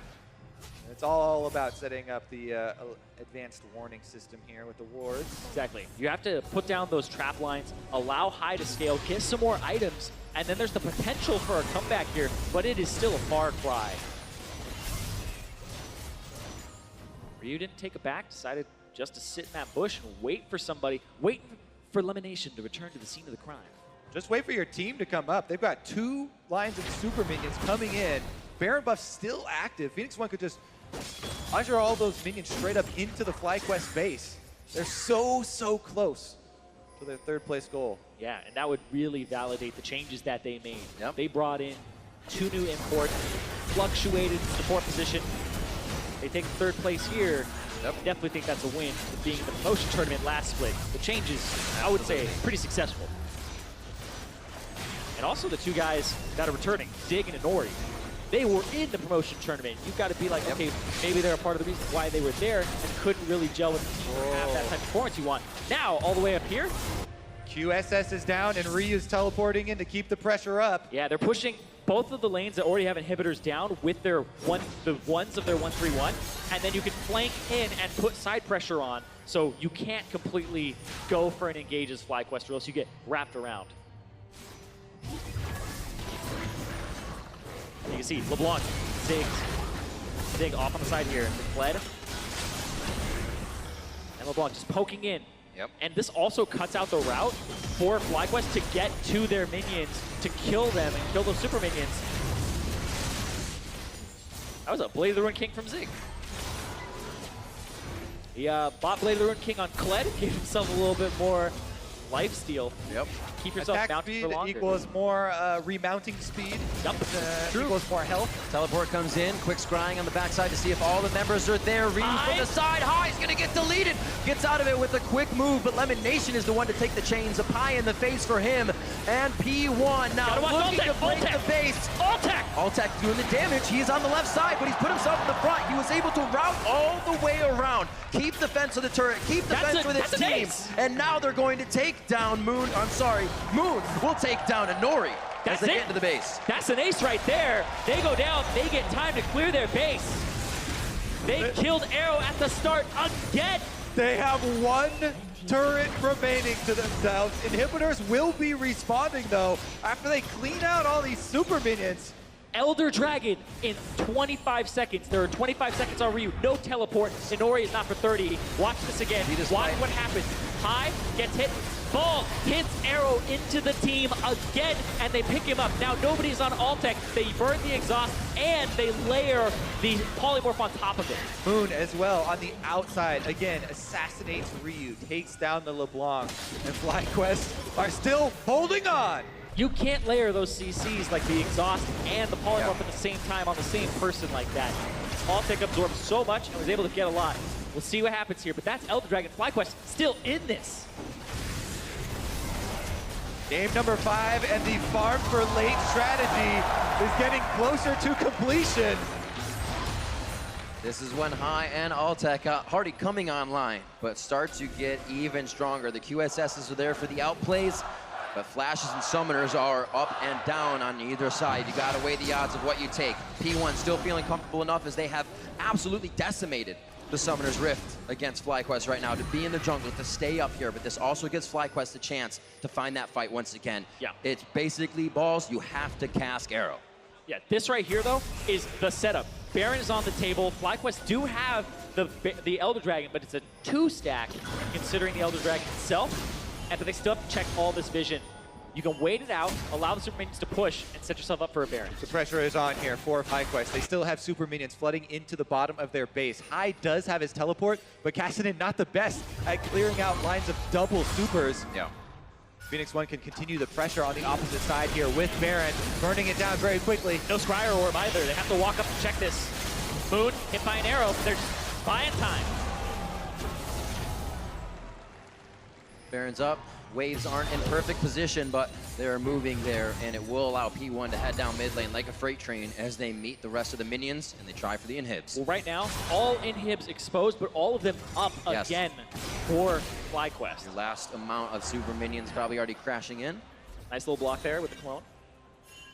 It's all about setting up the advanced warning system here with the wards. Exactly. You have to put down those trap lines, allow High to scale, get some more items, and then there's the potential for a comeback here, but it is still a far cry. Ryu didn't take it back, decided just to sit in that bush and wait for somebody, wait for Elimination to return to the scene of the crime. Just wait for your team to come up. They've got 2 lines of super minions coming in. Baron buff still active. Phoenix1 could just usher all those minions straight up into the FlyQuest base. They're so close to their 3rd place goal. Yeah, and that would really validate the changes that they made. Yep. They brought in 2 new imports, fluctuated support position. They take 3rd place here. Yep. Definitely think that's a win for being in the promotion tournament last split. The changes, I would say, pretty successful. And also the 2 guys that are returning, Dig and Inori. They were in the promotion tournament. You've got to be like, okay, maybe they're a part of the reason why they were there and couldn't really gel with the team or have that type of performance you want. Now, all the way up here. QSS is down and Ryu's teleporting in to keep the pressure up. Yeah, they're pushing both of the lanes that already have inhibitors down with their the ones of their 1-3-1, and then you can flank in and put side pressure on, so you can't completely go for an engage as FlyQuest, or else you get wrapped around. You can see LeBlanc, Zig off on the side here, fled. And LeBlanc just poking in. Yep. And this also cuts out the route for FlyQuest to get to their minions, to kill them and kill those super minions. That was a Blade of the Ruined King from Zig. He bought Blade of the Ruined King on Kled, gave himself a little bit more lifesteal. Yep. Keep yourself Attack mounted speed for longer. equals more remounting speed. Yep. True. Equals more health. Teleport comes in, quick scrying on the backside to see if all the members are there. Ryu from the side, High is gonna get deleted. Gets out of it with a quick move, but Lemon Nation is the one to take the chains. A pie in the face for him. And P1 now looking to break the base. Altec doing the damage. He's on the left side, but he's put himself in the front. He was able to route all the way around. Keep the fence of the turret, keep the fence with his team. And now they're going to take down Moon. I'm sorry, Moon will take down Inori as they get into the base. That's an ace right there. They go down, they get time to clear their base. They killed Arrow at the start again. They have one turret remaining to themselves. Inhibitors will be respawning though after they clean out all these super minions. Elder Dragon in 25 seconds. There are 25 seconds on Ryu. No teleport. Inori is not for 30. Watch this again. Watch what happens. High gets hit. Ball hits Arrow into the team again, and they pick him up. Now nobody's on Altec. They burn the exhaust, and they layer the polymorph on top of it. Moon as well on the outside. Again, assassinates Ryu, takes down the LeBlanc, and FlyQuest are still holding on. You can't layer those CCs like the exhaust and the polymorph at the same time on the same person like that. Altec absorbed so much and was able to get a lot. We'll see what happens here, but that's Elder Dragon. FlyQuest still in this. Game number 5, and the farm for late strategy is getting closer to completion. This is when High and Altec, Hardy coming online, but start to get even stronger. The QSSs are there for the outplays, but flashes and summoners are up and down on either side. You gotta weigh the odds of what you take. P1 still feeling comfortable enough as they have absolutely decimated the Summoner's Rift against FlyQuest right now to be in the jungle, to stay up here, but this also gives FlyQuest a chance to find that fight once again. Yeah. It's basically balls, you have to cast Arrow. Yeah, this right here, though, is the setup. Baron is on the table. FlyQuest do have the Elder Dragon, but it's a 2-stack considering the Elder Dragon itself, but they still have to check all this vision. You can wait it out, allow the super minions to push, and set yourself up for a Baron. The pressure is on here for FlyQuest. They still have super minions flooding into the bottom of their base. High does have his teleport, but Cassidy not the best at clearing out lines of double supers. Yeah. Phoenix1 can continue the pressure on the opposite side here with Baron, burning it down very quickly. No Scryer Orb either. They have to walk up and check this. Moon hit by an arrow. They're just buying time. Baron's up. Waves aren't in perfect position, but they're moving there, and it will allow P1 to head down mid lane like a freight train as they meet the rest of the minions, and they try for the inhibs. Well, right now, all inhibs exposed, but all of them up again for FlyQuest. Your last amount of super minions probably already crashing in. Nice little block there with the clone.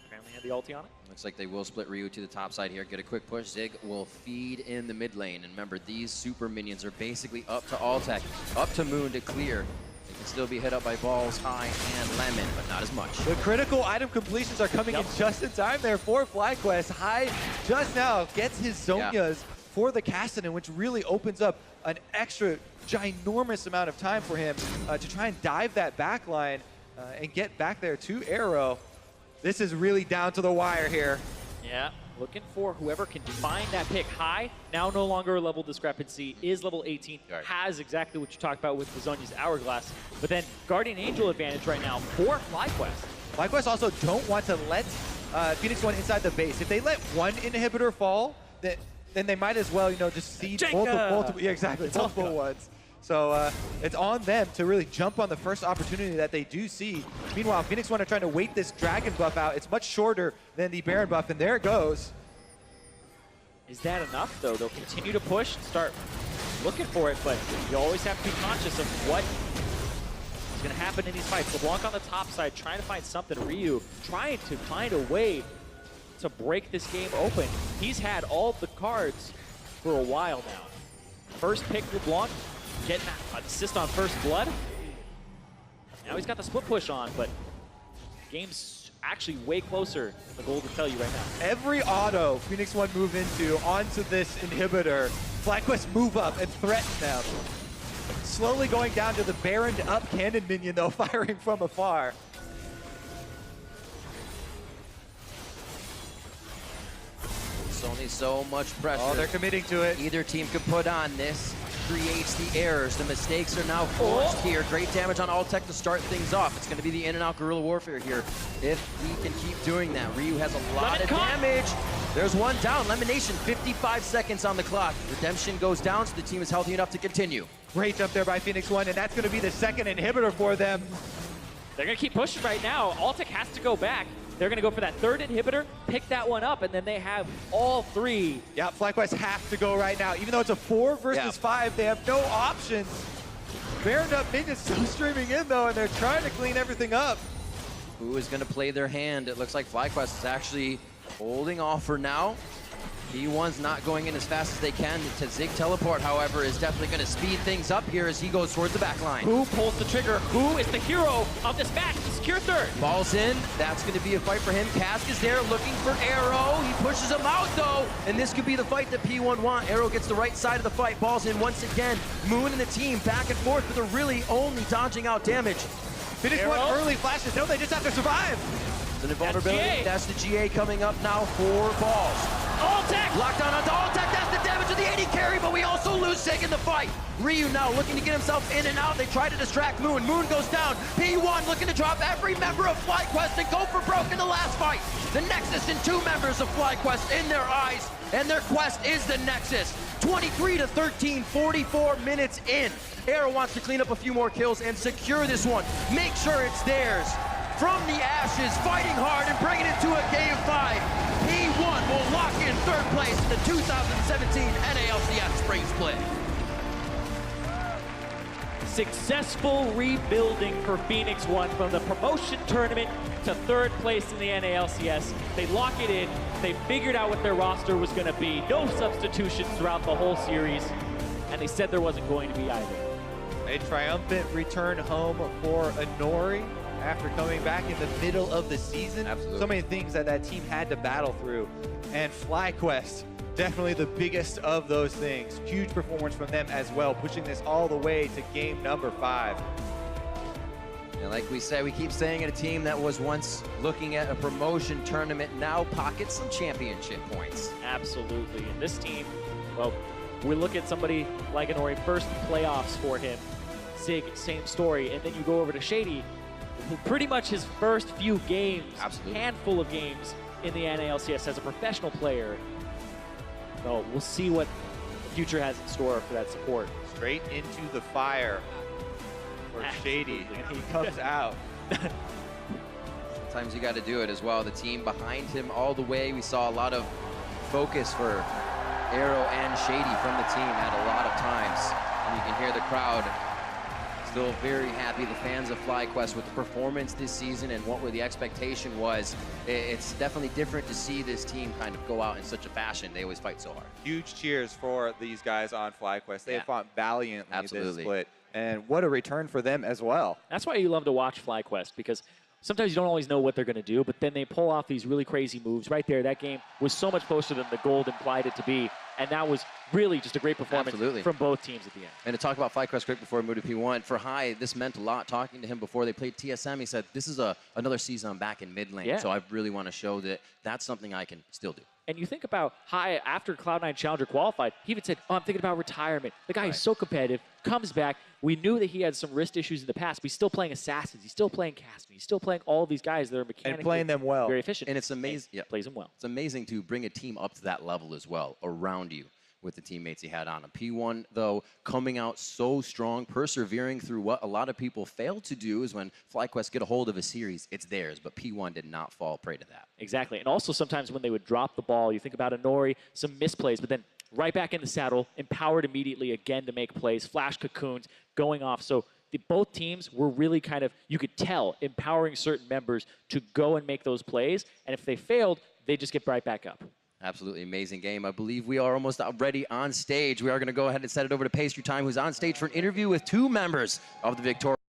Apparently had the ulti on it. Looks like they will split Ryu to the top side here, get a quick push. Zig will feed in the mid lane, and remember, these super minions are basically up to Altec, up to Moon to clear. They can still be hit up by Balls, High, and Lemon, but not as much. The critical item completions are coming in just in time there for FlyQuest. High just now gets his Zonias for the Cassidy, which really opens up an extra ginormous amount of time for him to try and dive that back line and get back there to Arrow. This is really down to the wire here. Yeah, looking for whoever can find that pick. High, now no longer a level discrepancy, is level 18, has exactly what you talked about with the Zonia's Hourglass. But then Guardian Angel advantage right now for FlyQuest. FlyQuest also don't want to let Phoenix1 inside the base. If they let one inhibitor fall, then they might as well, you know, just see multiple multiple ones. So it's on them to really jump on the first opportunity that they do see. Meanwhile, Phoenix1 are trying to wait this Dragon buff out. It's much shorter than the Baron buff, and there it goes. Is that enough, though? They'll continue to push, start looking for it, but you always have to be conscious of what is going to happen in these fights. LeBlanc on the top side, trying to find something. Ryu trying to find a way to break this game open. He's had all the cards for a while now. First pick LeBlanc, getting an assist on first blood. Now he's got the split push on, but game's actually way closer than the goal to tell you right now. Every auto Phoenix1 move into onto this inhibitor, FlyQuest move up and threaten them. Slowly going down to the Baroned up cannon minion though, firing from afar. It's only so much pressure Oh, they're committing to it. either team could put on. This creates the errors. The mistakes are now forced here. Great damage on Altec to start things off. It's going to be the in and out guerrilla warfare here if he can keep doing that. Ryu has a lot of damage. There's one down. Elimination, 55 seconds on the clock. Redemption goes down, so the team is healthy enough to continue. Great jump there by Phoenix1, and that's going to be the second inhibitor for them. They're going to keep pushing right now. Altec has to go back. They're going to go for that third inhibitor, pick that one up, and then they have all three. Yeah, FlyQuest have to go right now. Even though it's a 4 versus 5, they have no options. Baroned up minions still streaming in though, and they're trying to clean everything up. Who is going to play their hand? It looks like FlyQuest is actually holding off for now. P1's not going in as fast as they can. To Zig teleport, however, is definitely going to speed things up here as he goes towards the back line. Who pulls the trigger? Who is the hero of this match to secure third? Ball's in. That's going to be a fight for him. Cask is there looking for Arrow. He pushes him out, though. And this could be the fight that P1 want. Arrow gets the right side of the fight. Ball's in once again. Moon and the team back and forth, but they're really only dodging out damage. Phoenix1 early flashes. No, they just have to survive. It's an invulnerability. That's the GA coming up now for Balls. Altec! Locked on onto Altec. That's the damage of the 80 carry, but we also lose Zig in the fight. Ryu now looking to get himself in and out. They try to distract Moon. Moon goes down. P1 looking to drop every member of FlyQuest and go for broke in the last fight. The Nexus and 2 members of FlyQuest in their eyes, and their quest is the Nexus. 23-13, 44 minutes in. Arrow wants to clean up a few more kills and secure this one. Make sure it's theirs. From the ashes, fighting hard and bringing it to a game 5. P1 will lock in third place in the 2017 NALCS Spring Split. Successful rebuilding for Phoenix1 from the promotion tournament to third place in the NALCS. They lock it in. They figured out what their roster was going to be. No substitutions throughout the whole series. And they said there wasn't going to be either. A triumphant return home for Inori after coming back in the middle of the season. Absolutely. So many things that that team had to battle through. And FlyQuest, definitely the biggest of those things. Huge performance from them as well, pushing this all the way to game number 5. And like we said, we keep saying it, a team that was once looking at a promotion tournament now pockets some championship points. Absolutely. And this team, well, we look at somebody like Inori, first playoffs for him. Zig, same story. And then you go over to Shady, who pretty much his first few games, handful of games in the NALCS as a professional player. So we'll see what the future has in store for that support. Straight into the fire for Shady, and he comes out. Sometimes you got to do it as well. The team behind him all the way. We saw a lot of focus for Arrow and Shady from the team at a lot of times. And you can hear the crowd still very happy, the fans of FlyQuest, with the performance this season and what the expectation was. It's definitely different to see this team kind of go out in such a fashion. They always fight so hard. Huge cheers for these guys on FlyQuest. They have fought valiantly this split. And what a return for them as well. That's why you love to watch FlyQuest, because sometimes you don't always know what they're going to do, but then they pull off these really crazy moves. Right there, that game was so much closer than the gold implied it to be, and that was really just a great performance from both teams at the end. And to talk about FlyQuest quick before we move to P1, for High, this meant a lot. Talking to him before they played TSM, he said, this is another season I'm back in mid lane, so I really want to show that that's something I can still do. And you think about High, after Cloud9 Challenger qualified, he even said, oh, I'm thinking about retirement. The guy is so competitive, comes back. We knew that he had some wrist issues in the past, but he's still playing Assassins. He's still playing Casting. He's still playing all of these guys that are mechanically and playing them well. Very efficient. And it's amazing. Plays them well. It's amazing to bring a team up to that level as well, around you, with the teammates he had on him. P1, though, coming out so strong, persevering through what a lot of people fail to do is when FlyQuest get a hold of a series, it's theirs, but P1 did not fall prey to that. Exactly, and also sometimes when they would drop the ball, you think about Inori, some misplays, but then right back in the saddle, empowered immediately again to make plays, flash cocoons going off. So both teams were really kind of, you could tell, empowering certain members to go and make those plays. And if they failed, they just get right back up. Absolutely amazing game. I believe we are almost ready on stage. We are going to go ahead and set it over to Pastry Time, who's on stage for an interview with 2 members of the Victoria.